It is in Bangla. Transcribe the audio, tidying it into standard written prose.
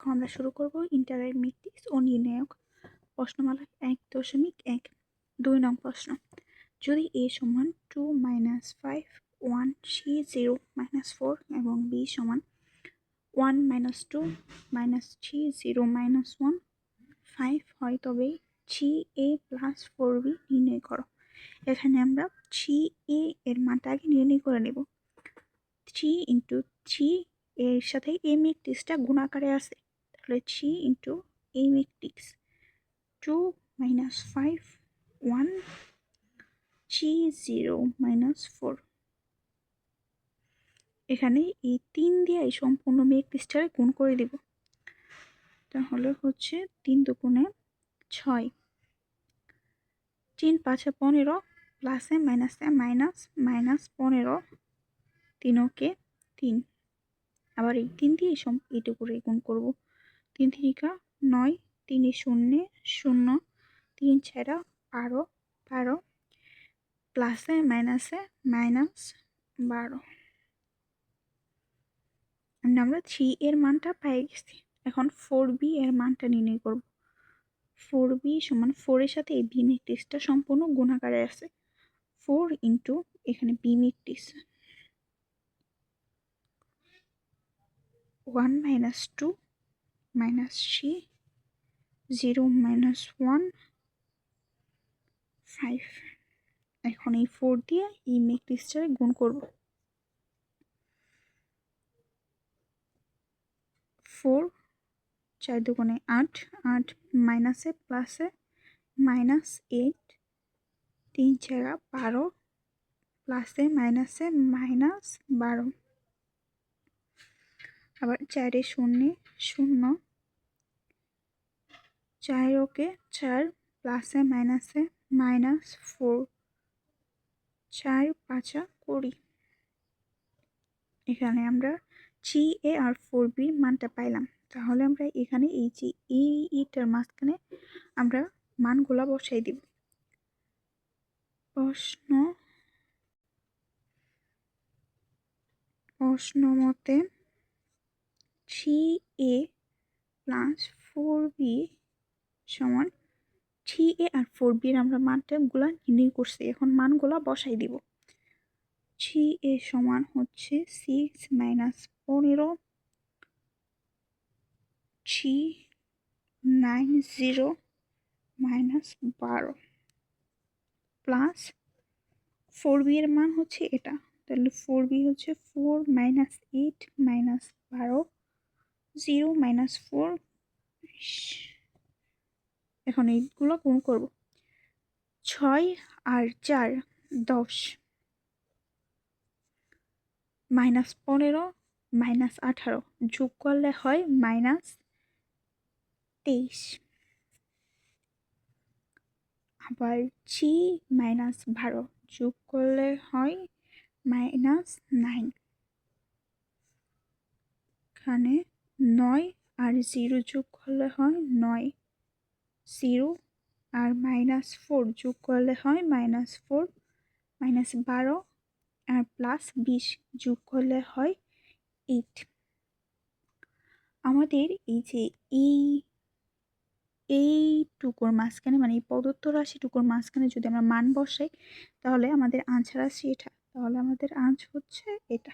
দেখো আমরা শুরু করব ইন্টারের ম্যাট্রিক্স ও নির্ণায়ক। প্রশ্নমালা 1.1 2 নং প্রশ্ন। যদি a সমান 2 - 5 1 c 0 - 4 এবং b সমান 1 - 2 - c 0 - 1 5 হয় তবে c a plus 4b নির্ণয় করো। এখানে আমরা c a এর মানটা আগে নির্ণয় করে নেব। 3 × 3 এর সাথে a ম্যাট্রিক্সটা গুণ আকারে আছে, তাহলে 3 × a ম্যাট্রিক্স 2 - 5 1 c 0 - 4। এখানে এই 3 দিয়ে এই সম্পূর্ণ ম্যাট্রিক্সটারে গুণ করে দিব, তাহলে হচ্ছে 3 × 2 = 6 3 × 5 = 15 প্লাসে মাইনাসে মাইনাস মাইনাস 15 3 কে 3। আবার এই 3 দিয়ে এইটুকু গুণ করব। 3 × 3 = 9 3 × 0 0 3 × 4 = 12 12 প্লাসে মাইনাসে মাইনাস 12। আমরা 3 এর মানটা পেয়ে গেছি। এখন 4b এর মানটা নির্ণয় করব। 4b সমান 4 এর সাথে এই b ম্যাট্রিক্সটা সম্পূর্ণ গুণ আকারে আছে। 4 × এখানে b ম্যাট্রিক্স 1 - 2 - c 0 - 1 5। এখন এই 4 দিয়ে এই ম্যাট্রিক্সটারে গুণ করব। 4 4 × 2 = 8 8 মাইনাসে প্লাসে মাইনাস 8 3 × 4 = 12 প্লাসে মাইনাসে মাইনাস 12। আবার 4 এ 0 0 4 কে 4 প্লাসে মাইনাসে মাইনাস 4 4 5 20। এখানে আমরা c a আর 4b এর মানটা পাইলাম। তাহলে আমরা এখানে এই যে এইটার মাঝখানে আমরা মানগুলা বসাই দিব। প্রশ্ন মতে 3a plus 4b সমান 3a আর 4b এর আমরা মানগুলা নির্ণয় করছি। এখন মানগুলা বসাই দিব। 3a সমান হচ্ছে 6 - 15 c 9 0 - 12 প্লাস 4b এর মান হচ্ছে এটা, তাহলে 4b হচ্ছে 4 - 8 - 12 0 - 4। এখন এইগুলো গুণ করব। 6 আর 4 10 -15 -18 যোগ করলে হয় -23। আবার 3 - 12 যোগ করলে হয় -9। এখানে 9 আর 0 যোগ করলে হয় 9 0 আর -4 যোগ করলে হয় -4 -12 আর +20 যোগ করলে হয় 8। আমাদের এই যে এইটুকুর মাঝখানে মানে এই প্রদত্ত রাশিটুকুর মাঝখানে যদি আমরা মান বসাই তাহলে আমাদের আনসার আসছে এটা, তাহলে আমাদের আনসার হচ্ছে এটা।